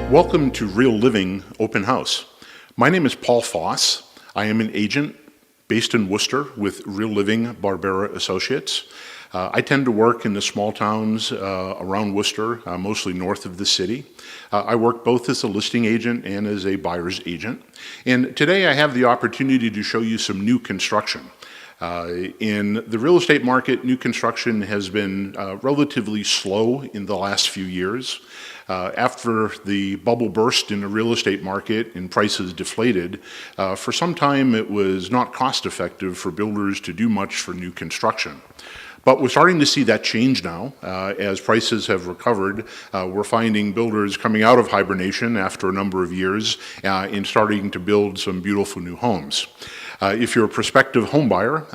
Welcome to Real Living Open House. My name is Paul Foss. I am an agent based in Worcester with Real Living Barbera Associates. I tend to work in the small towns around Worcester, mostly north of the city. I work both as a listing agent and as a buyer's agent. And today I have the opportunity to show you some new construction. In the real estate market, new construction has been relatively slow in the last few years. After the bubble burst in the real estate market and prices deflated, for some time it was not cost effective for builders to do much for new construction. But we're starting to see that change now. As prices have recovered, we're finding builders coming out of hibernation after a number of years and starting to build some beautiful new homes. If you're a prospective home buyer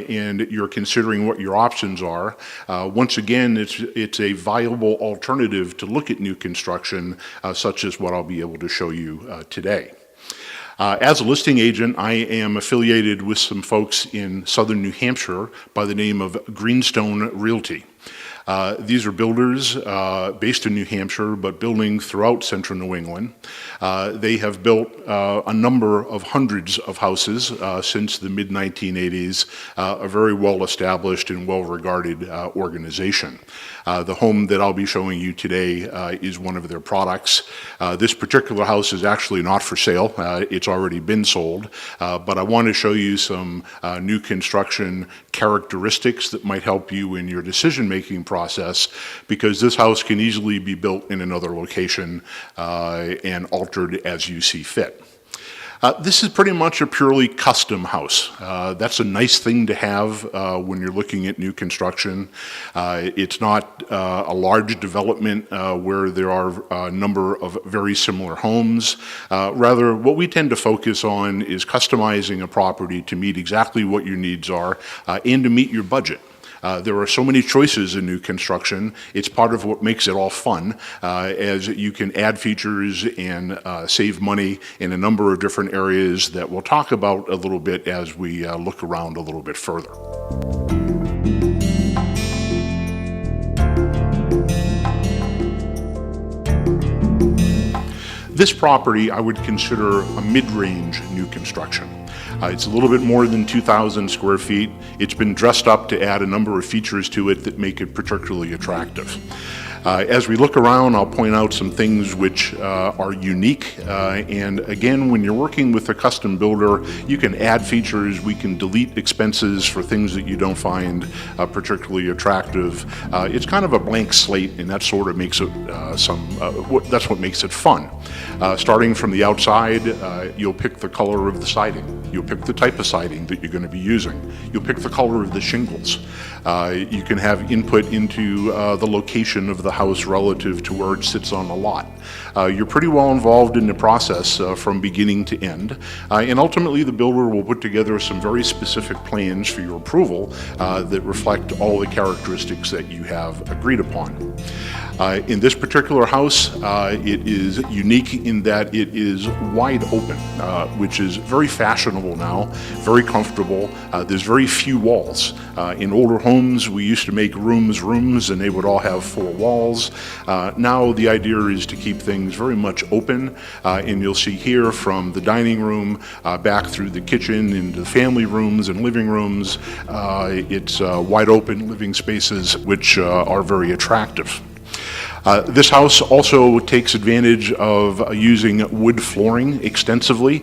and you're considering what your options are, once again, it's a viable alternative to look at new construction, such as what I'll be able to show you today. As a listing agent, I am affiliated with some folks in southern New Hampshire by the name of Greenstone Realty. These are builders based in New Hampshire, but building throughout central New England. They have built a number of hundreds of houses since the mid-1980s, a very well-established and well-regarded organization. The home that I'll be showing you today is one of their products. This particular house is actually not for sale. It's already been sold, but I want to show you some new construction characteristics that might help you in your decision-making process, because this house can easily be built in another location and altered as you see fit. This is pretty much a purely custom house. That's a nice thing to have when you're looking at new construction. It's not a large development where there are a number of very similar homes. Rather, what we tend to focus on is customizing a property to meet exactly what your needs are and to meet your budget. There are so many choices in new construction. It's part of what makes it all fun, as you can add features and save money in a number of different areas that we'll talk about a little bit as we look around a little bit further. This property I would consider a mid-range new construction. It's a little bit more than 2,000 square feet. It's been dressed up to add a number of features to it that make it particularly attractive. As we look around, I'll point out some things which are unique. And again, when you're working with a custom builder, you can add features. We can delete expenses for things that you don't find particularly attractive. It's kind of a blank slate, and that sort of makes it that's what makes it fun. Starting from the outside, you'll pick the color of the siding. You'll pick the type of siding that you're going to be using. You'll pick the color of the shingles. You can have input into the location of the house relative to where it sits on the lot. You're pretty well involved in the process from beginning to end, and ultimately the builder will put together some very specific plans for your approval that reflect all the characteristics that you have agreed upon. In this particular house, it is unique in that it is wide open, which is very fashionable now, very comfortable. There's very few walls. In older homes, we used to make rooms, and they would all have 4 walls. Now the idea is to keep things very much open, and you'll see here from the dining room back through the kitchen into the family rooms and living rooms. It's wide open living spaces which are very attractive. This house also takes advantage of using wood flooring extensively.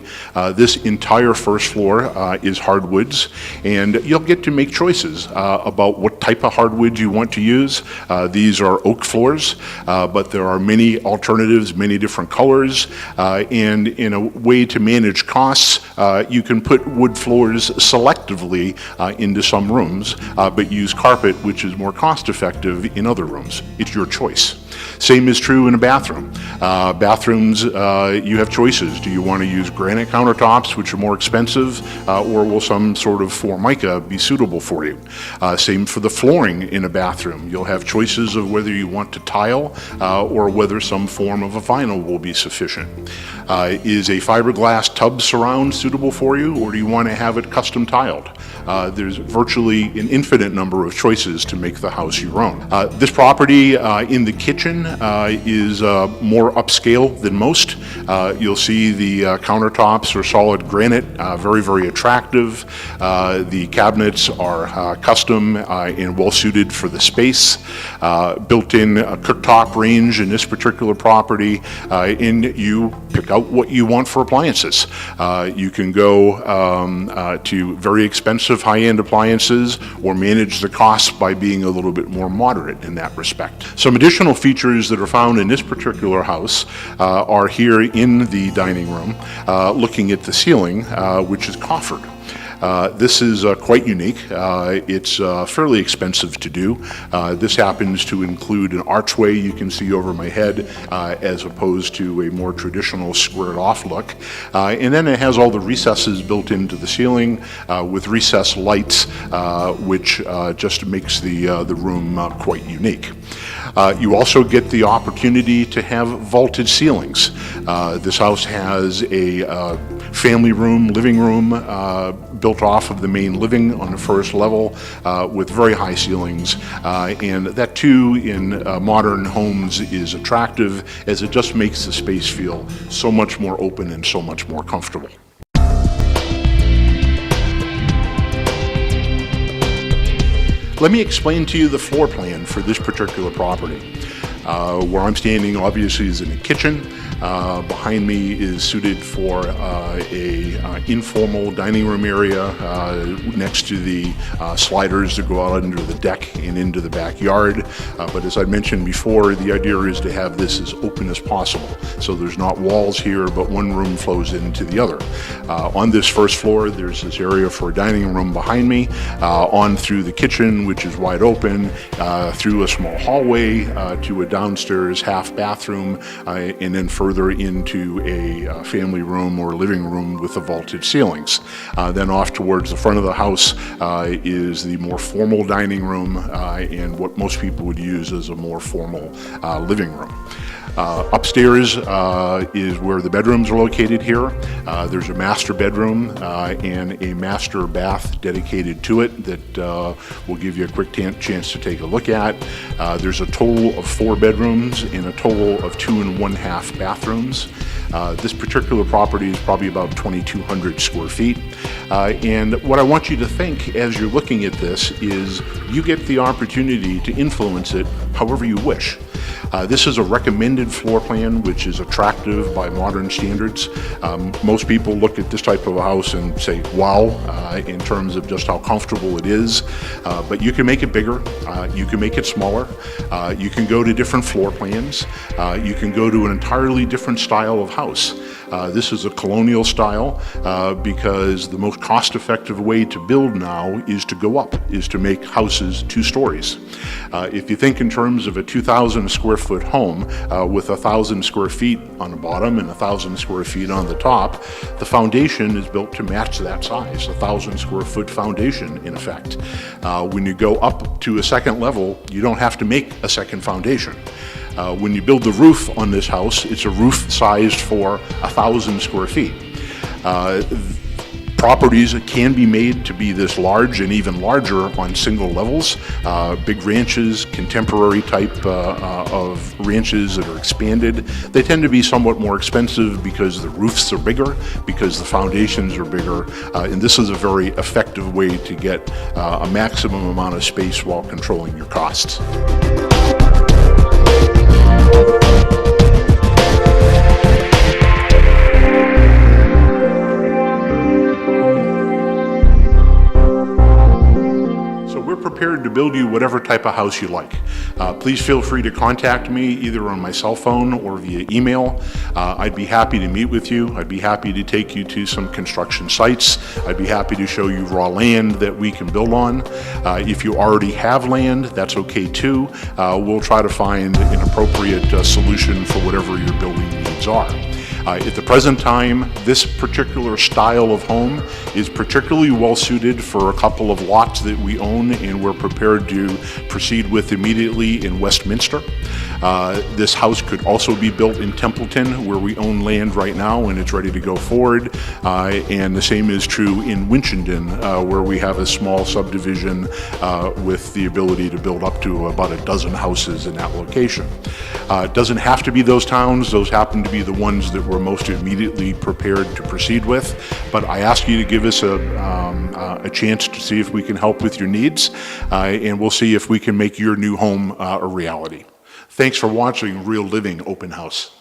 This entire first floor is hardwoods, and you'll get to make choices about what type of hardwood you want to use. These are oak floors, but there are many alternatives, many different colors, and in a way to manage costs, you can put wood floors selectively into some rooms, but use carpet, which is more cost effective in other rooms. It's your choice. Same is true in a bathroom. Bathrooms, you have choices. Do you want to use granite countertops, which are more expensive, or will some sort of Formica be suitable for you? Same for the flooring in a bathroom. You'll have choices of whether you want to tile or whether some form of a vinyl will be sufficient. Is a fiberglass tub surround suitable for you, or do you want to have it custom tiled? There's virtually an infinite number of choices to make the house your own. This property in the kitchen kitchen is more upscale than most. You'll see the countertops are solid granite, very, very attractive. The cabinets are custom and well suited for the space. Built-in cooktop range in this particular property, and you pick out what you want for appliances. You can go to very expensive high-end appliances or manage the costs by being a little bit more moderate in that respect. Some additional features that are found in this particular house are here in the dining room, looking at the ceiling, which is coffered. This is quite unique. It's fairly expensive to do. This happens to include an archway you can see over my head, as opposed to a more traditional squared off look. And then it has all the recesses built into the ceiling with recessed lights, which just makes the room quite unique. You also get the opportunity to have vaulted ceilings. This house has a family room, living room, built off of the main living on the first level with very high ceilings. And that too in modern homes is attractive, as it just makes the space feel so much more open and so much more comfortable. Let me explain to you the floor plan for this particular property. Where I'm standing obviously is in a kitchen. Behind me is suited for a informal dining room area next to the sliders that go out under the deck and into the backyard. But as I mentioned before, the idea is to have this as open as possible. So there's not walls here, but one room flows into the other. On this first floor, there's this area for a dining room behind me, on through the kitchen, which is wide open, through a small hallway to a downstairs half bathroom, and then further into a family room or living room with the vaulted ceilings. Then off towards the front of the house is the more formal dining room and what most people would use as a more formal living room. Upstairs is where the bedrooms are located here. There's a master bedroom and a master bath dedicated to it that we'll give you a quick chance to take a look at. There's a total of 4 bedrooms and a total of 2 1/2 bathrooms. This particular property is probably about 2,200 square feet. And what I want you to think as you're looking at this is you get the opportunity to influence it however you wish. This is a recommended floor plan, which is attractive by modern standards. Most people look at this type of a house and say, wow, in terms of just how comfortable it is. But you can make it bigger, you can make it smaller, you can go to different floor plans, you can go to an entirely different style of house. This is a colonial style because the most cost-effective way to build now is to go up, is to make houses 2 stories. If you think in terms of a 2,000 square foot home with 1,000 square feet on the bottom and 1,000 square feet on the top, the foundation is built to match that size, 1,000 square foot foundation in effect. When you go up to a second level, you don't have to make a second foundation. When you build the roof on this house, it's a roof sized for 1,000 square feet. Properties can be made to be this large and even larger on single levels. Big ranches, contemporary type of ranches that are expanded, they tend to be somewhat more expensive because the roofs are bigger, because the foundations are bigger, and this is a very effective way to get a maximum amount of space while controlling your costs. Prepared to build you whatever type of house you like. Please feel free to contact me either on my cell phone or via email. I'd be happy to meet with you. I'd be happy to take you to some construction sites. I'd be happy to show you raw land that we can build on. If you already have land, that's okay too. We'll try to find an appropriate solution for whatever your building needs are. At the present time, this particular style of home is particularly well suited for a couple of lots that we own and we're prepared to proceed with immediately in Westminster. This house could also be built in Templeton, where we own land right now and it's ready to go forward. And the same is true in Winchonden, where we have a small subdivision with the ability to build up to about a dozen houses in that location. It doesn't have to be those towns. Those happen to be the ones that we're most immediately prepared to proceed with. But I ask you to give us a chance to see if we can help with your needs, and we'll see if we can make your new home a reality. Thanks for watching Real Living Open House.